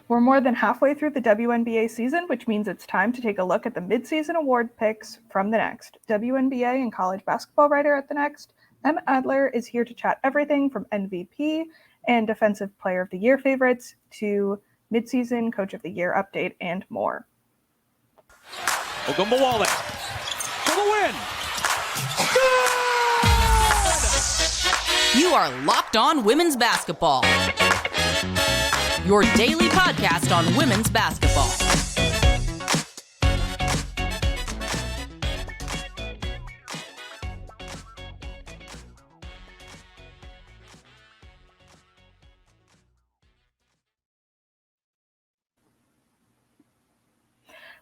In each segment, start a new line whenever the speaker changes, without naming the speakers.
We're more than halfway through the WNBA season, which means it's time to take a look at the midseason award picks from The Next. WNBA and college basketball writer at The Next, Adler, is here to chat everything from MVP and Defensive Player of the Year favorites to midseason Coach of the Year update and more.
Ogunbowale for the win.
Good! You are Locked On Women's Basketball, your daily podcast on women's basketball.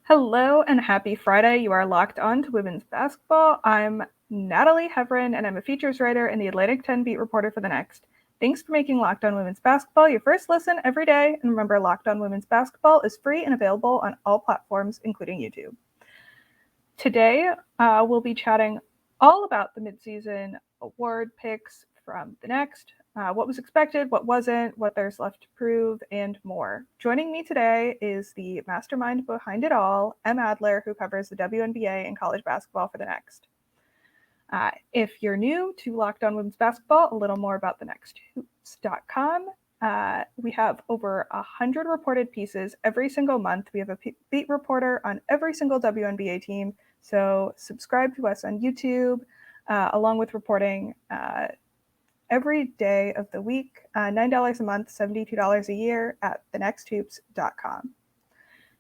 Hello and happy Friday. You are locked on to women's basketball. I'm Natalie Heavren, and I'm a features writer and the Atlantic 10 beat reporter for The Next. Thanks for making Locked On Women's Basketball your first listen every day. And remember, Locked On Women's Basketball is free and available on all platforms, including YouTube. Today, we'll be chatting all about the midseason award picks from The Next, what was expected, what wasn't, what there's left to prove, and more. Joining me today is the mastermind behind it all, Adler, who covers the WNBA and college basketball for The Next. If you're new to Locked On Women's Basketball, a little more about thenexthoops.com. We have over 100 reported pieces every single month. We have a beat reporter on every single WNBA team. So subscribe to us on YouTube, along with reporting every day of the week, $9 a month, $72 a year at thenexthoops.com.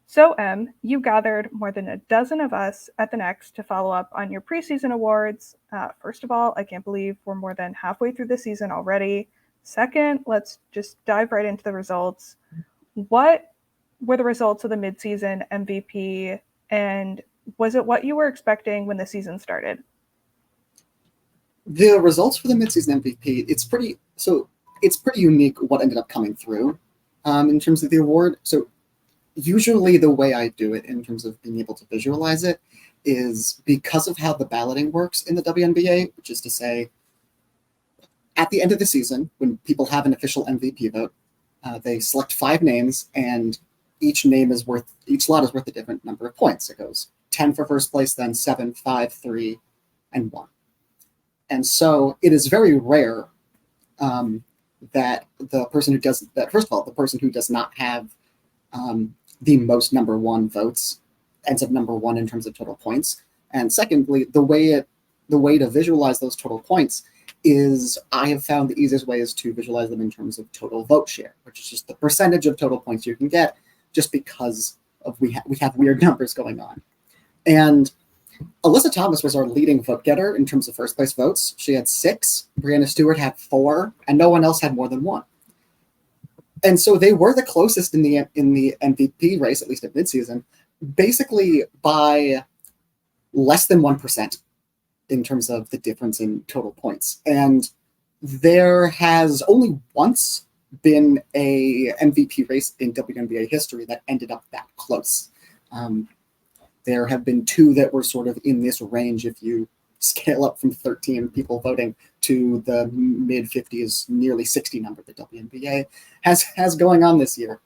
So, you gathered more than a dozen of us at The Next to follow up on your preseason awards. First of all, I can't believe we're more than halfway through the season already. Second, let's just dive right into the results. What were the results of the midseason MVP, and was it what you were expecting when the season started?
The results for the midseason MVP, it's pretty unique what ended up coming through in terms of the award. So usually the way I do it in terms of being able to visualize it is because of how the balloting works in the WNBA, which is to say, at the end of the season, when people have an official MVP vote, they select 5 names, and each slot is worth a different number of points. It goes 10 for first place, then 7, 5, 3, and 1. And so it is very rare that the person who does that, first of all, the person who does not have the most number 1 votes ends up number 1 in terms of total points. And secondly, the way to visualize those total points is, I have found the easiest way is to visualize them in terms of total vote share, which is just the percentage of total points you can get, just because of we have weird numbers going on. And Alyssa Thomas was our leading vote getter in terms of first place votes. She had 6, Brianna Stewart had 4, and no one else had more than 1. And so they were the closest in the MVP race, at least at midseason, basically by less than 1% in terms of the difference in total points. And there has only once been a MVP race in WNBA history that ended up that close. There have been 2 that were sort of in this range if you scale up from 13 people voting to the mid-50s, nearly 60 number that WNBA has going on this year.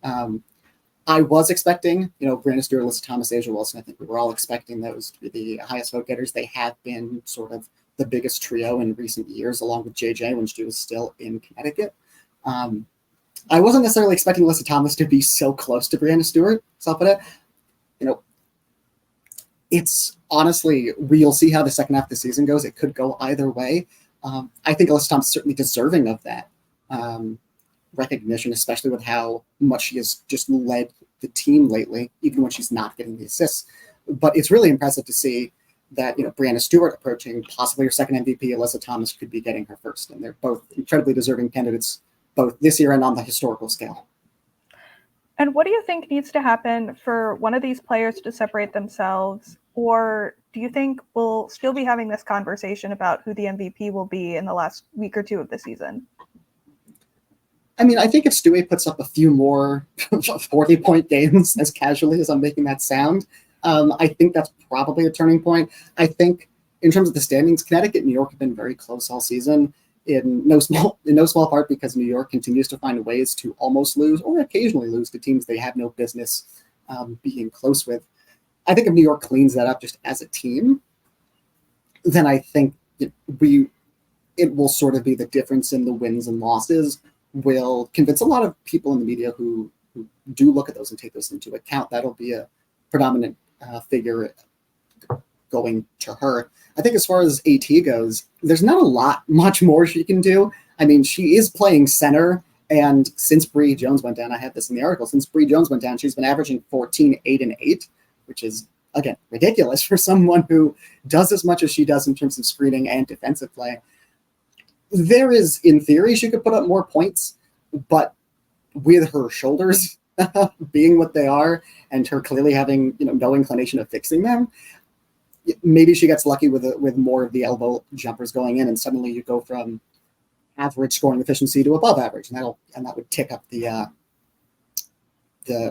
I was expecting, Brianna Stewart, Alyssa Thomas, Asia Wilson. I think we were all expecting those to be the highest vote getters. They have been sort of the biggest trio in recent years, along with JJ when she was still in Connecticut. I wasn't necessarily expecting Alyssa Thomas to be so close to Brianna Stewart. So I'll put it, it's honestly, we'll see how the second half of the season goes. It could go either way. I think Alyssa Thomas is certainly deserving of that recognition, especially with how much she has just led the team lately, even when she's not getting the assists. But it's really impressive to see that, Brianna Stewart approaching possibly her second MVP, Alyssa Thomas could be getting her first. And they're both incredibly deserving candidates, both this year and on the historical scale.
And what do you think needs to happen for one of these players to separate themselves? Or do you think we'll still be having this conversation about who the MVP will be in the last week or 2 of the season?
I mean, I think if Stewie puts up a few more 40-point games, as casually as I'm making that sound, I think that's probably a turning point. I think in terms of the standings, Connecticut and New York have been very close all season. in no small part because New York continues to find ways to almost lose or occasionally lose to teams they have no business being close with. I think if New York cleans that up just as a team, then I think it will sort of be the difference in the wins and losses will convince a lot of people in the media who do look at those and take those into account. That'll be a predominant figure going to her. I think as far as AT goes, there's not much more she can do. I mean, she is playing center, and since Bree Jones went down, I had this in the article, since Bree Jones went down, she's been averaging 14, 8, and 8, which is, again, ridiculous for someone who does as much as she does in terms of screening and defensive play. There is, in theory, she could put up more points, but with her shoulders being what they are and her clearly having no inclination of fixing them, maybe she gets lucky with more of the elbow jumpers going in, and suddenly you go from average scoring efficiency to above average, and that would tick up the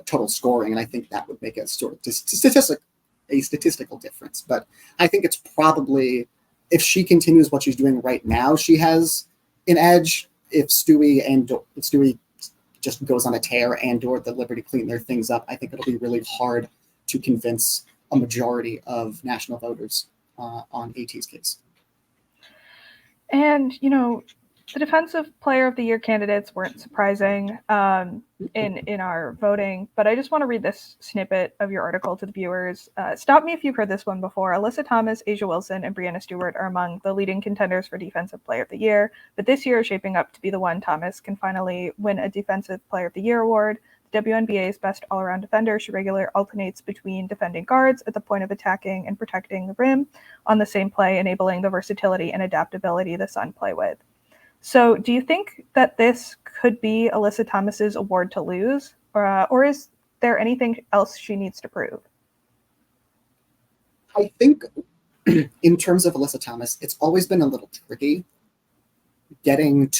total scoring, and I think that would make a sort of statistical difference. But I think it's probably, if she continues what she's doing right now, she has an edge. If Stewie just goes on a tear or the Liberty clean their things up, I think it'll be really hard to convince a majority of national voters on AT's case.
And, the Defensive Player of the Year candidates weren't surprising in our voting, but I just want to read this snippet of your article to the viewers. Stop me if you've heard this one before. Alyssa Thomas, Asia Wilson, and Breanna Stewart are among the leading contenders for Defensive Player of the Year, but this year is shaping up to be the one Thomas can finally win a Defensive Player of the Year award. The WNBA's best all-around defender, she regularly alternates between defending guards at the point of attacking and protecting the rim on the same play, enabling the versatility and adaptability the Sun play with. So do you think that this could be Alyssa Thomas's award to lose, or is there anything else she needs to prove?
I think in terms of Alyssa Thomas, it's always been a little tricky getting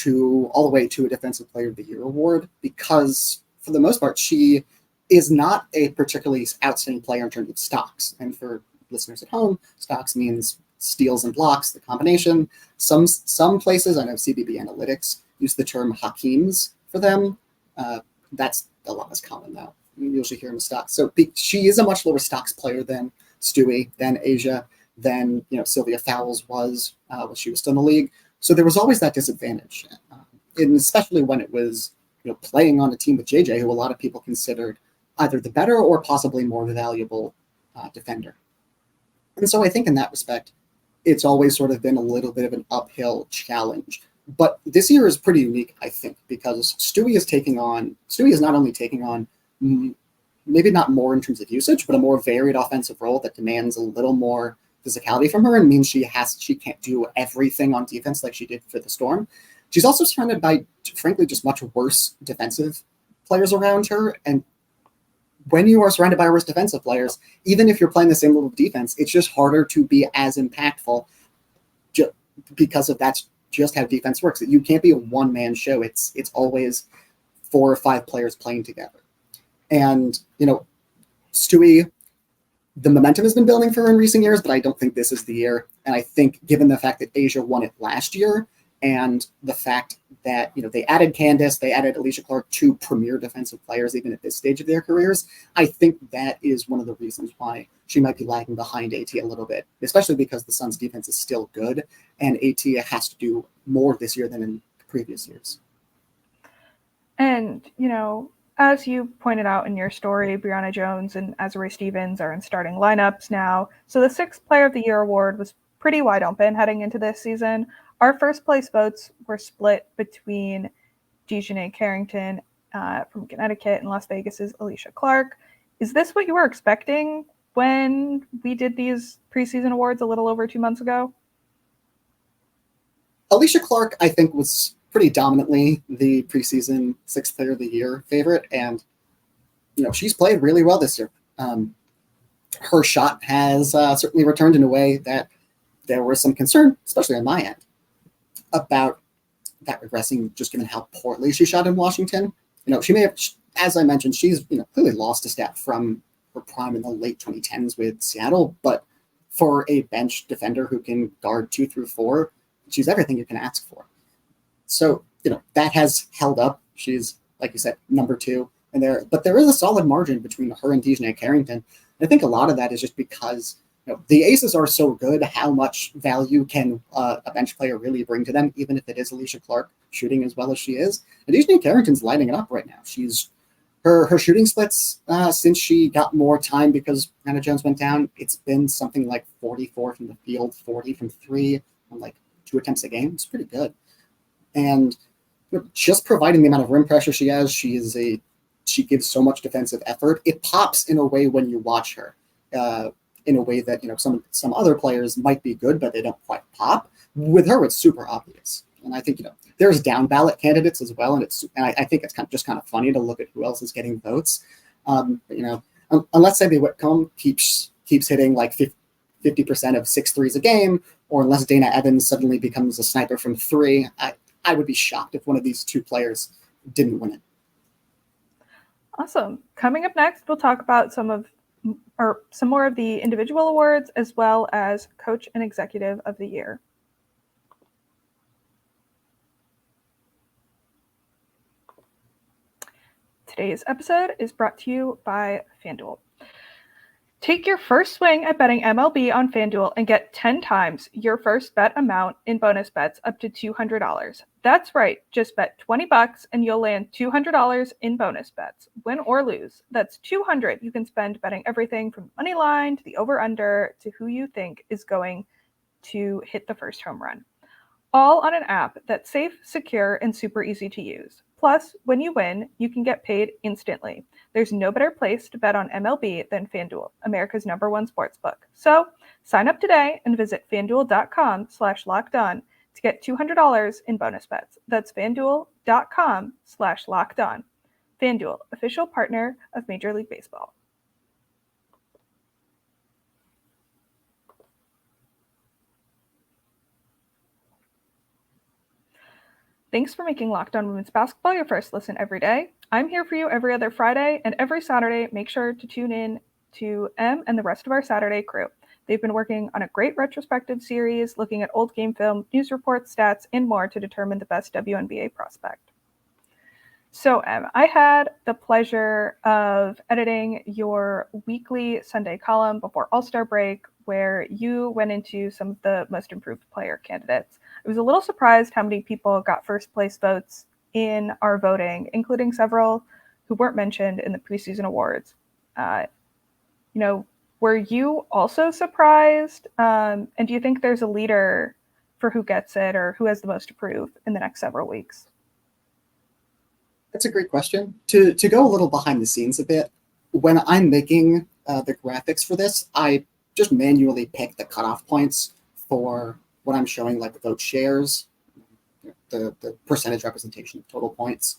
all the way to a Defensive Player of the Year award, because for the most part, she is not a particularly outstanding player in terms of stocks. And for listeners at home, stocks means steals and blocks, the combination. Some places, I know CBB Analytics, use the term Hakeems for them. That's a lot less common now. You usually hear them stocks. So she is a much lower stocks player than Stewie, than Asia, than Sylvia Fowles was when she was still in the league. So there was always that disadvantage, and especially when it was playing on a team with JJ, who a lot of people considered either the better or possibly more valuable defender. And so I think in that respect, it's always sort of been a little bit of an uphill challenge. But this year is pretty unique, I think, because Stewie is not only taking on maybe not more in terms of usage, but a more varied offensive role that demands a little more physicality from her and means she can't do everything on defense like she did for the Storm. She's also surrounded by, frankly, just much worse defensive players around her. And when you are surrounded by worse defensive players, even if you're playing the same level of defense, it's just harder to be as impactful because of that's just how defense works. You can't be a one-man show. It's always 4 or 5 players playing together. And, Stewie, the momentum has been building for her in recent years, but I don't think this is the year. And I think given the fact that Asia won it last year, and the fact that, they added Candace, they added Alicia Clark, 2 premier defensive players, even at this stage of their careers, I think that is one of the reasons why she might be lagging behind AT a little bit, especially because the Suns' defense is still good, and AT has to do more this year than in previous years.
And, as you pointed out in your story, Breonna Jones and Azurá Stevens are in starting lineups now. So the 6th Player of the Year award was pretty wide open heading into this season. Our first place votes were split between Dejanay Carrington from Connecticut and Las Vegas's Alicia Clark. Is this what you were expecting when we did these preseason awards a little over 2 months ago?
Alicia Clark, I think, was pretty dominantly the preseason 6th Player of the Year favorite. And, she's played really well this year. Her shot has certainly returned in a way that there was some concern, especially on my end, about that regressing, just given how poorly she shot in Washington. She may have, as I mentioned, she's clearly lost a step from her prime in the late 2010s with Seattle, but for a bench defender who can guard 2 through 4, she's everything you can ask for. So, that has held up. She's, like you said, number 2 in there. But there is a solid margin between her and Dejanay Carrington. And I think a lot of that is just because the aces are so good. How much value can a bench player really bring to them, even if it is Alicia Clark shooting as well as she is? And Dejanay Carrington's lighting it up right now. She's her shooting splits since she got more time because Hannah Jones went down. It's been something like 44 from the field, 40 from 3, on like 2 attempts a game. It's pretty good. And just providing the amount of rim pressure she has, she gives so much defensive effort. It pops in a way when you watch her, in a way that some other players might be good, but they don't quite pop. With her, it's super obvious. And I think there's down ballot candidates as well, and I think it's kind of funny to look at who else is getting votes. Unless Sadie Whitcomb keeps hitting like 50% of 6 threes a game, or unless Dana Evans suddenly becomes a sniper from 3, I would be shocked if one of these 2 players didn't win it.
Awesome. Coming up next, we'll talk about some more of the individual awards, as well as Coach and Executive of the Year. Today's episode is brought to you by FanDuel. Take your first swing at betting MLB on FanDuel and get 10 times your first bet amount in bonus bets up to $200. That's right, just bet $20 and you'll land $200 in bonus bets, win or lose. That's $200 you can spend betting everything from money line to the over-under to who you think is going to hit the first home run. All on an app that's safe, secure, and super easy to use. Plus, when you win, you can get paid instantly. There's no better place to bet on MLB than FanDuel, America's #1 sportsbook. So sign up today and visit FanDuel.com/lockedon to get $200 in bonus bets. That's FanDuel.com/lockedon. FanDuel, official partner of Major League Baseball. Thanks for making Locked On Women's Basketball your first listen every day. I'm here for you every other Friday, and every Saturday, make sure to tune in to Em and the rest of our Saturday crew. They've been working on a great retrospective series, looking at old game film, news reports, stats, and more to determine the best WNBA prospect. So, Em, I had the pleasure of editing your weekly Sunday column before All-Star break, where you went into some of the most improved player candidates. I was a little surprised how many people got first place votes in our voting, including several who weren't mentioned in the preseason awards. Were you also surprised? And do you think there's a leader for who gets it or who has the most to prove in the next several weeks?
That's a great question. To go a little behind the scenes a bit, when I'm making the graphics for this, I just manually pick the cutoff points for what I'm showing, like the vote shares, the percentage representation of total points.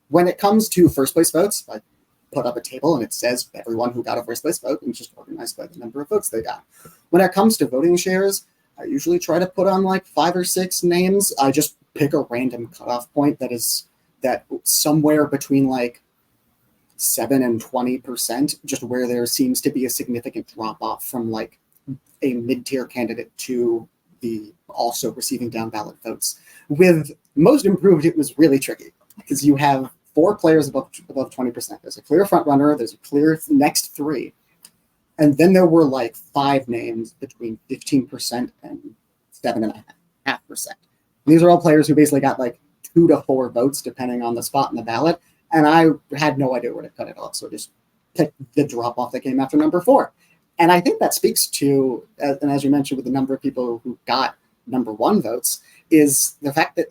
When it comes to first place votes, I put up a table and it says everyone who got a first place vote and it's just organized by the number of votes they got. When it comes to voting shares, I usually try to put on like 5 or 6 names. I just pick a random cutoff point that somewhere between like 7 and 20%, just where there seems to be a significant drop off from like a mid-tier candidate to the also receiving down ballot votes. With most improved, it was really tricky because you have 4 players above 20%. There's a clear front runner. There's a clear next 3. And then there were like 5 names between 15% and 7.5%. These are all players who basically got like 2 to 4 votes depending on the spot in the ballot. And I had no idea where to cut it off. So just picked the drop off that came after number 4. And I think that speaks to, and as you mentioned with the number of people who got number 1 votes, is the fact that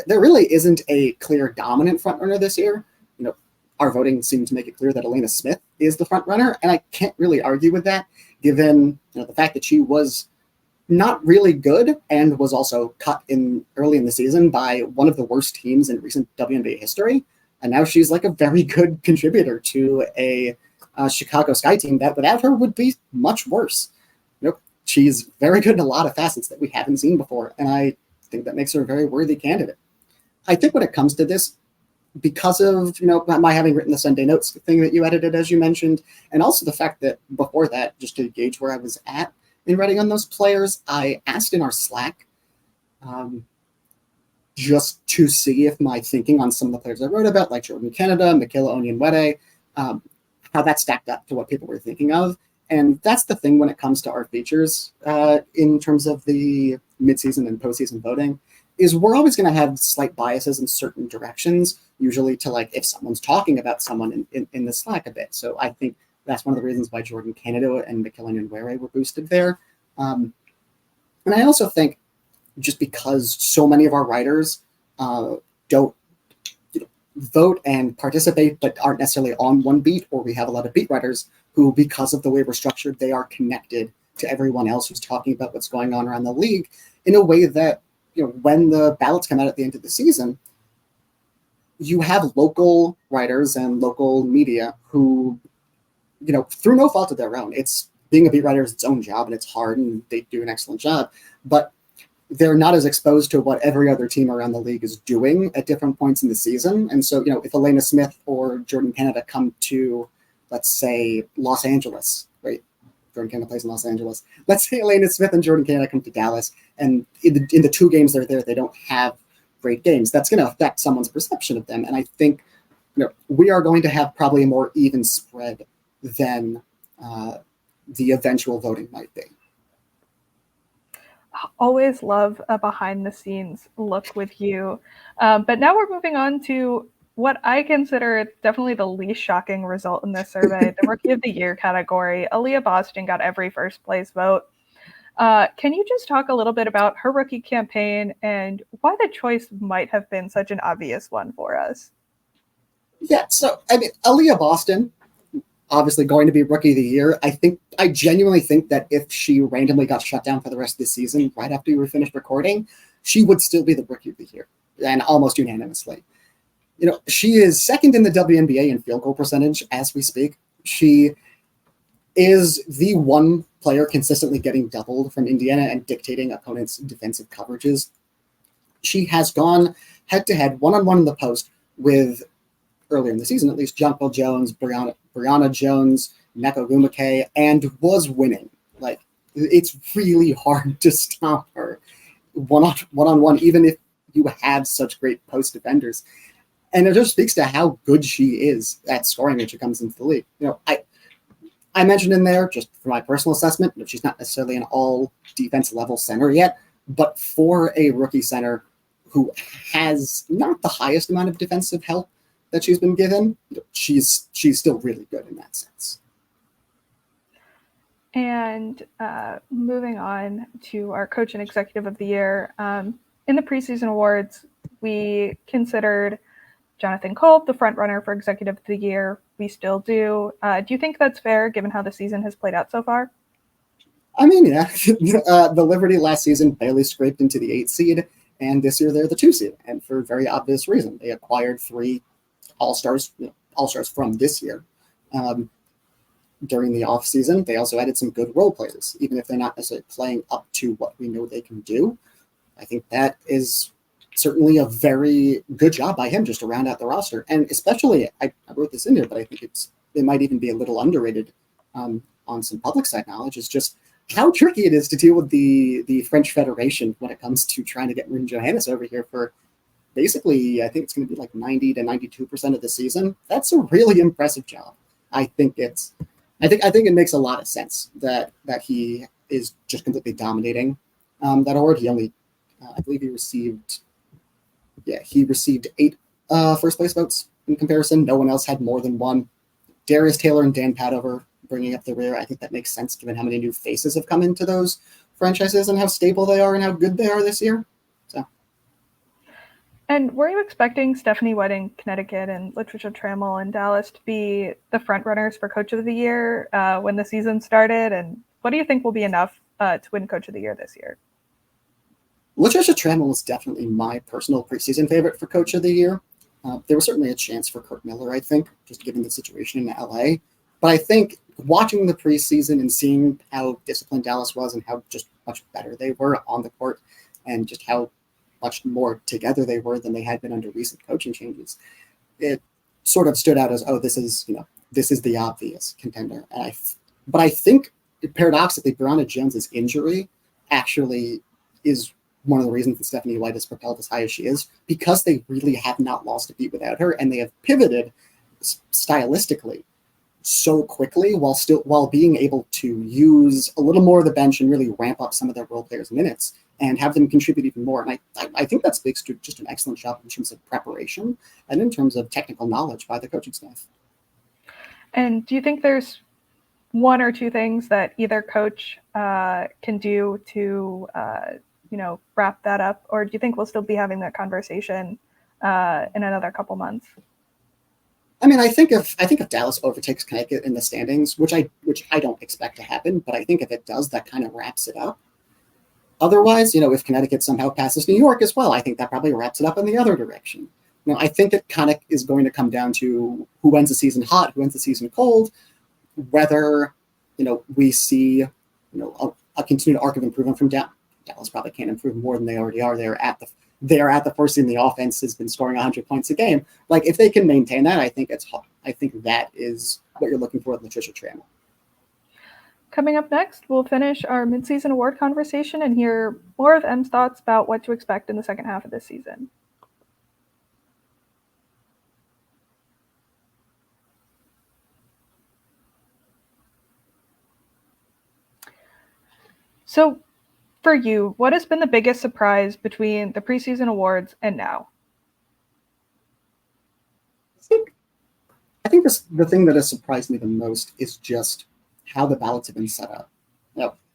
there really isn't a clear dominant front runner this year. Our voting seemed to make it clear that Elena Smith is the front runner, and I can't really argue with that, given the fact that she was not really good and was also cut in early in the season by one of the worst teams in recent WNBA history, and now she's like a very good contributor to a Chicago Sky team that without her would be much worse. She's very good in a lot of facets that we haven't seen before, and I think that makes her a very worthy candidate. I think when it comes to this, because of my having written the Sunday notes thing that you edited, as you mentioned, and also the fact that before that, just to gauge where I was at in writing on those players, I asked in our Slack just to see if my thinking on some of the players I wrote about, like Jordan Canada, Michaela Onyenwere, how that stacked up to what people were thinking of. And that's the thing when it comes to our features in terms of the midseason and postseason voting, is we're always going to have slight biases in certain directions, usually to like if someone's talking about someone in the Slack a bit. So I think that's one of the reasons why Jordan Canada and Michaela Onyenwere were boosted there. And I also think just because so many of our writers don't vote and participate but aren't necessarily on one beat, or we have a lot of beat writers who, because of the way we're structured, they are connected to everyone else who's talking about what's going on around the league in a way that, when the ballots come out at the end of the season, you have local writers and local media who, through no fault of their own, it's being a beat writer is its own job and it's hard and they do an excellent job, but they're not as exposed to what every other team around the league is doing at different points in the season. And so, if Elena Smith or Jordan Canada come to, let's say, Los Angeles, right? Jordan Canada plays in Los Angeles. Let's say Elena Smith and Jordan Canada come to Dallas, and in the 2 games they're there, they don't have great games. That's going to affect someone's perception of them. And I think, we are going to have probably a more even spread than the eventual voting might be.
Always love a behind the scenes look with you. But now we're moving on to what I consider definitely the least shocking result in this survey, the Rookie of the Year category. Aaliyah Boston got every first place vote. Can you just talk a little bit about her rookie campaign and why the choice might have been such an obvious one for us?
Yeah, so, Aaliyah Boston, obviously going to be Rookie of the Year. I genuinely think that if she randomly got shut down for the rest of the season, right after we were finished recording, she would still be the Rookie of the Year, and almost unanimously. She is second in the WNBA in field goal percentage as we speak. She is the one player consistently getting doubled from Indiana and dictating opponents' defensive coverages. She has gone head-to-head, one-on-one in the post with, earlier in the season at least, Jonquil Jones, Brianna Jones, Neko Gumake, and was winning. Like, it's really hard to stop her one-on-one, even if you have such great post defenders. And it just speaks to how good she is at scoring when she comes into the league. I mentioned in there, just for my personal assessment, that she's not necessarily an all defense level center yet, but for a rookie center who has not the highest amount of defensive help that she's been given, she's still really good in that sense.
And moving on to our Coach and Executive of the Year, in the preseason awards, we considered Jonathan Kolb the front runner for Executive of the Year. We still do. Do you think that's fair, given how the season has played out so far?
Yeah. The Liberty last season barely scraped into the 8 seed, and this year they're the 2 seed, and for a very obvious reason. They acquired 3 all-stars from this year. During the offseason, they also added some good role players, even if they're not necessarily playing up to what we know they can do. I think that is certainly a very good job by him just to round out the roster. And especially, I wrote this in here, but I think it might even be a little underrated on some public side knowledge, is just how tricky it is to deal with the French Federation when it comes to trying to get Marin Johannes over here for basically, I think it's going to be like 90 to 92% of the season. That's a really impressive job. I think it makes a lot of sense that he is just completely dominating that award. He only, I believe he received 8 first place votes in comparison. No one else had more than 1. Darius Taylor and Dan Padover bringing up the rear. I think that makes sense given how many new faces have come into those franchises and how stable they are and how good they are this year.
And were you expecting Stephanie Wedding, Connecticut, and Latricia Trammell in Dallas to be the front runners for Coach of the Year when the season started? And what do you think will be enough to win Coach of the Year this year?
Latricia Trammell is definitely my personal preseason favorite for Coach of the Year. There was certainly a chance for Kurt Miller, I think, just given the situation in LA. But I think watching the preseason and seeing how disciplined Dallas was and how just much better they were on the court and just how much more together they were than they had been under recent coaching changes, it sort of stood out as, this is the obvious contender. But I think paradoxically, Brianna Jones's injury actually is one of the reasons that Stephanie White has propelled as high as she is, because they really have not lost a beat without her, and they have pivoted stylistically so quickly while being able to use a little more of the bench and really ramp up some of their role players' minutes and have them contribute even more. And I think that speaks to just an excellent job in terms of preparation and in terms of technical knowledge by the coaching staff.
And do you think there's one or two things that either coach can do to, wrap that up? Or do you think we'll still be having that conversation in another couple months?
I mean, I think if Dallas overtakes Connecticut in the standings, which I don't expect to happen, but I think if it does, that kind of wraps it up. Otherwise, if Connecticut somehow passes New York as well, I think that probably wraps it up in the other direction. I think it kind of is going to come down to who ends the season hot, who ends the season cold, whether, we see, a continued arc of improvement from Dallas probably can't improve more than they already are. They are at the first team. The offense has been scoring 100 points a game. Like, if they can maintain that, I think that is what you're looking for with Latricia Trammell.
Coming up next, we'll finish our midseason award conversation and hear more of M's thoughts about what to expect in the second half of this season. So, for you, what has been the biggest surprise between the preseason awards and now?
I think the thing that has surprised me the most is just how the ballots have been set up.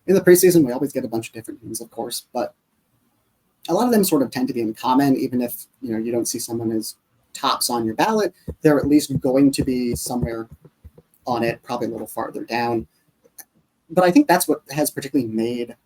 In the preseason, we always get a bunch of different things, of course, but a lot of them sort of tend to be in common. Even if you don't see someone as tops on your ballot, they're at least going to be somewhere on it, probably a little farther down. But I think that's what has particularly made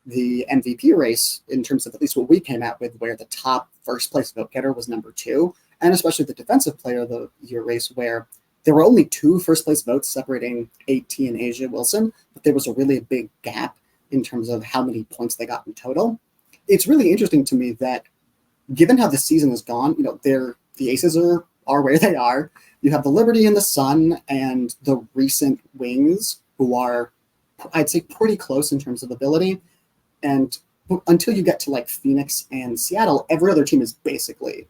the MVP race, in terms of at least what we came out with, where the top first place vote getter was number 2, and especially the defensive player of the year race, where there were only 2 first place votes separating AT and Asia Wilson, but there was a really big gap in terms of how many points they got in total. It's really interesting to me that, given how the season has gone, the Aces are where they are. You have the Liberty and the Sun and the recent Wings, who are, I'd say, pretty close in terms of ability. And until you get to like Phoenix and Seattle, every other team is basically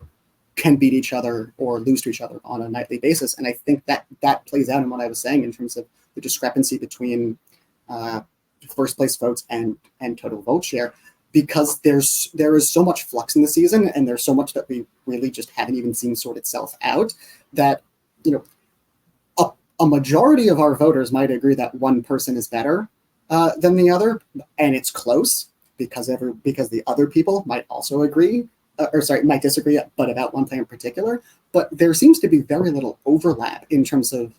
can beat each other or lose to each other on a nightly basis. And I think that plays out in what I was saying in terms of the discrepancy between first place votes and total vote share, because there is so much flux in the season, and there's so much that we really just haven't even seen sort itself out, that a majority of our voters might agree that one person is better than the other, and it's close because the other people might also agree, might disagree, but about one player in particular. But there seems to be very little overlap in terms of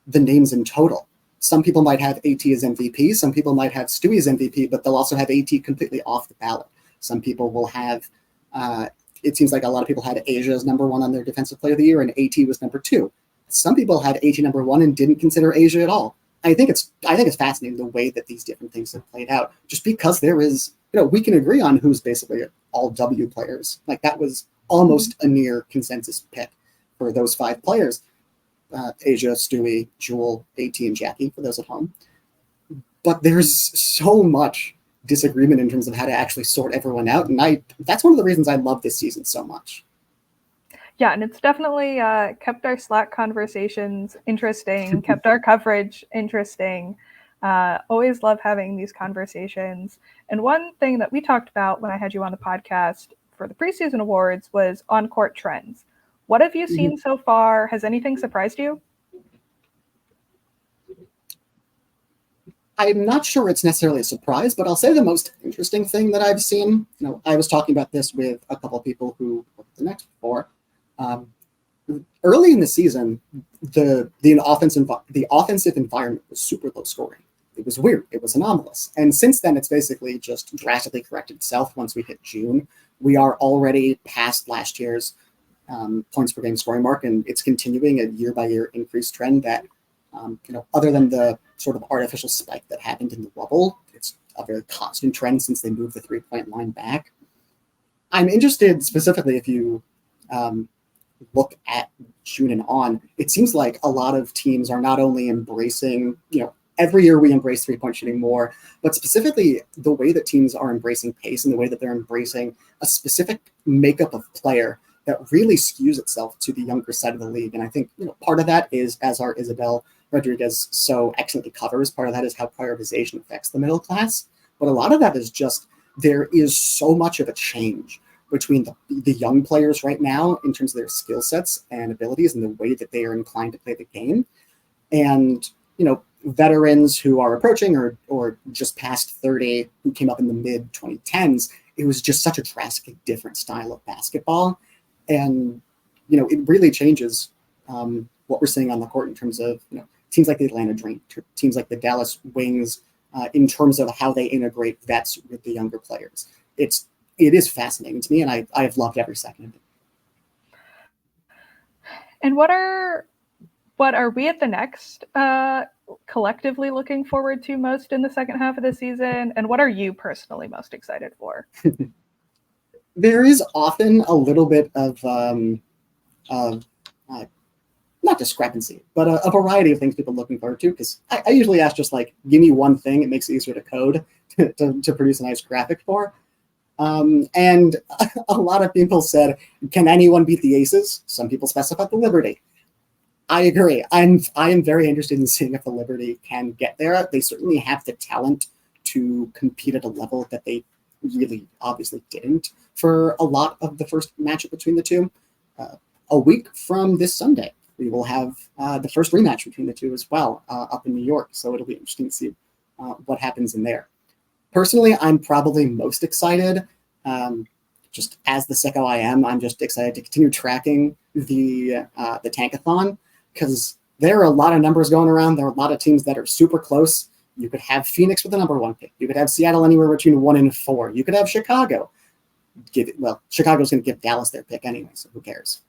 the names in total. Some people might have AT as MVP, some people might have Stewie as MVP, but they'll also have AT completely off the ballot. Some people will have, it seems like a lot of people had Asia as number 1 on their defensive player of the year, and AT was number 2. Some people had AT number 1 and didn't consider Asia at all. I think it's fascinating the way that these different things have played out, just because there is, we can agree on who's basically all W players. Like, that was almost a near consensus pick for those 5 players. Asia, Stewie, Jewel, AT, and Jackie, for those at home. But there's so much disagreement in terms of how to actually sort everyone out. And that's one of the reasons I love this season so much.
Yeah, and it's definitely kept our Slack conversations interesting, kept our coverage interesting. Always love having these conversations. And one thing that we talked about when I had you on the podcast for the preseason awards was on-court trends. What have you seen so far? Has anything surprised you?
I'm not sure it's necessarily a surprise, but I'll say the most interesting thing that I've seen, I was talking about this with a couple of people who worked the next before. Early in the season, the offensive environment was super low scoring. It was weird. It was anomalous. And since then, it's basically just drastically corrected itself. Once we hit June, we are already past last year's points per game scoring mark, and it's continuing a year-by-year increased trend that, other than the sort of artificial spike that happened in the bubble, it's a very constant trend since they moved the 3-point line back. I'm interested specifically if you look at June and on, it seems like a lot of teams are not only embracing, every year we embrace three-point shooting more, but specifically the way that teams are embracing pace and the way that they're embracing a specific makeup of player that really skews itself to the younger side of the league. And I think part of that is, as our Isabel Rodriguez so excellently covers, part of that is how prioritization affects the middle class. But a lot of that is just there is so much of a change between the young players right now in terms of their skill sets and abilities and the way that they are inclined to play the game. And, veterans who are approaching or just past 30 who came up in the mid 2010s, it was just such a drastically different style of basketball. And, it really changes what we're seeing on the court in terms of, teams like the Atlanta Dream, teams like the Dallas Wings, in terms of how they integrate vets with the younger players. It is fascinating to me, and I have loved every second of it.
And what are we at the Next collectively looking forward to most in the second half of the season? And what are you personally most excited for?
There is often a little bit of not discrepancy, but a variety of things people are looking forward to. Because I usually ask just like, give me one thing. It makes it easier to code to produce a nice graphic for. And a lot of people said, can anyone beat the Aces? Some people specified the Liberty. I agree. I am very interested in seeing if the Liberty can get there. They certainly have the talent to compete at a level that they really obviously didn't for a lot of the first matchup between the two. A week from this Sunday, we will have the first rematch between the two as well up in New York. So it'll be interesting to see what happens in there. Personally, I'm probably most excited, just as the sicko I am, I'm just excited to continue tracking the Tankathon, because there are a lot of numbers going around. There are a lot of teams that are super close. You could have Phoenix with the number 1 pick. You could have Seattle anywhere between 1 and 4. You could have Chicago. Chicago's going to give Dallas their pick anyway, so who cares?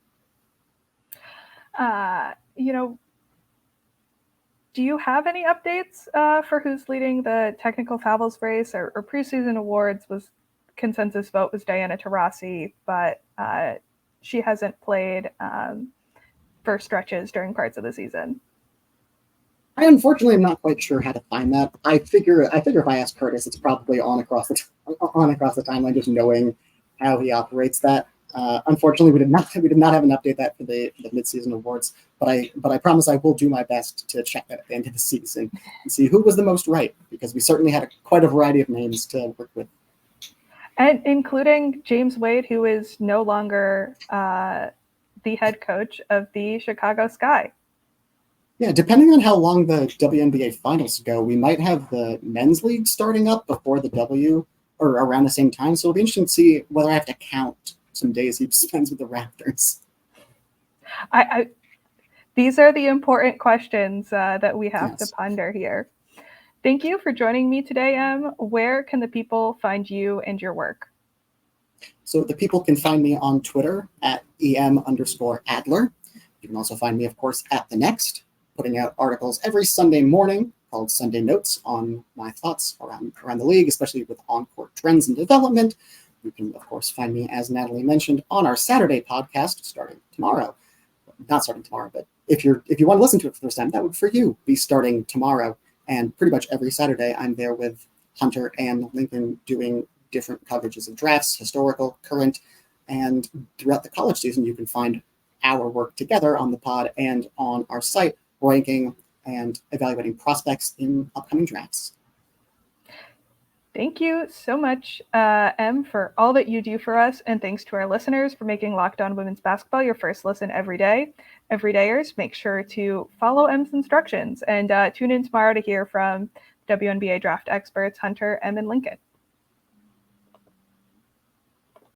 Do you have any updates for who's leading the technical fouls race or preseason awards? Consensus vote was Diana Taurasi, but she hasn't played for stretches during parts of the season.
I unfortunately am not quite sure how to find that. I figure if I ask Curtis, it's probably on across the timeline, just knowing how he operates that. Unfortunately, we did not have an update that for the midseason awards, but I promise I will do my best to check that at the end of the season and see who was the most right, because we certainly had quite a variety of names to work with.
And including James Wade, who is no longer the head coach of the Chicago Sky.
Yeah, depending on how long the WNBA finals go, we might have the men's league starting up before the W or around the same time. So it'll be interesting to see whether I have to count some days he spends with the Raptors.
These are the important questions that we have to ponder here. Thank you for joining me today, Em. Where can the people find you and your work?
So the people can find me on Twitter at EM_Adler. You can also find me, of course, at The Next, putting out articles every Sunday morning called Sunday Notes on my thoughts around the league, especially with on-court trends and development. You can, of course, find me, as Natalie mentioned, on our Saturday podcast starting tomorrow. Not starting tomorrow, but if you want to listen to it for the first time, that would, for you, be starting tomorrow. And pretty much every Saturday, I'm there with Hunter and Lincoln doing different coverages of drafts, historical, current, and throughout the college season, you can find our work together on the pod and on our site, ranking and evaluating prospects in upcoming drafts.
Thank you so much, Em, for all that you do for us. And thanks to our listeners for making Locked On Women's Basketball your first listen every day. Everydayers, make sure to follow Em's instructions and tune in tomorrow to hear from WNBA draft experts Hunter, Em, and Lincoln.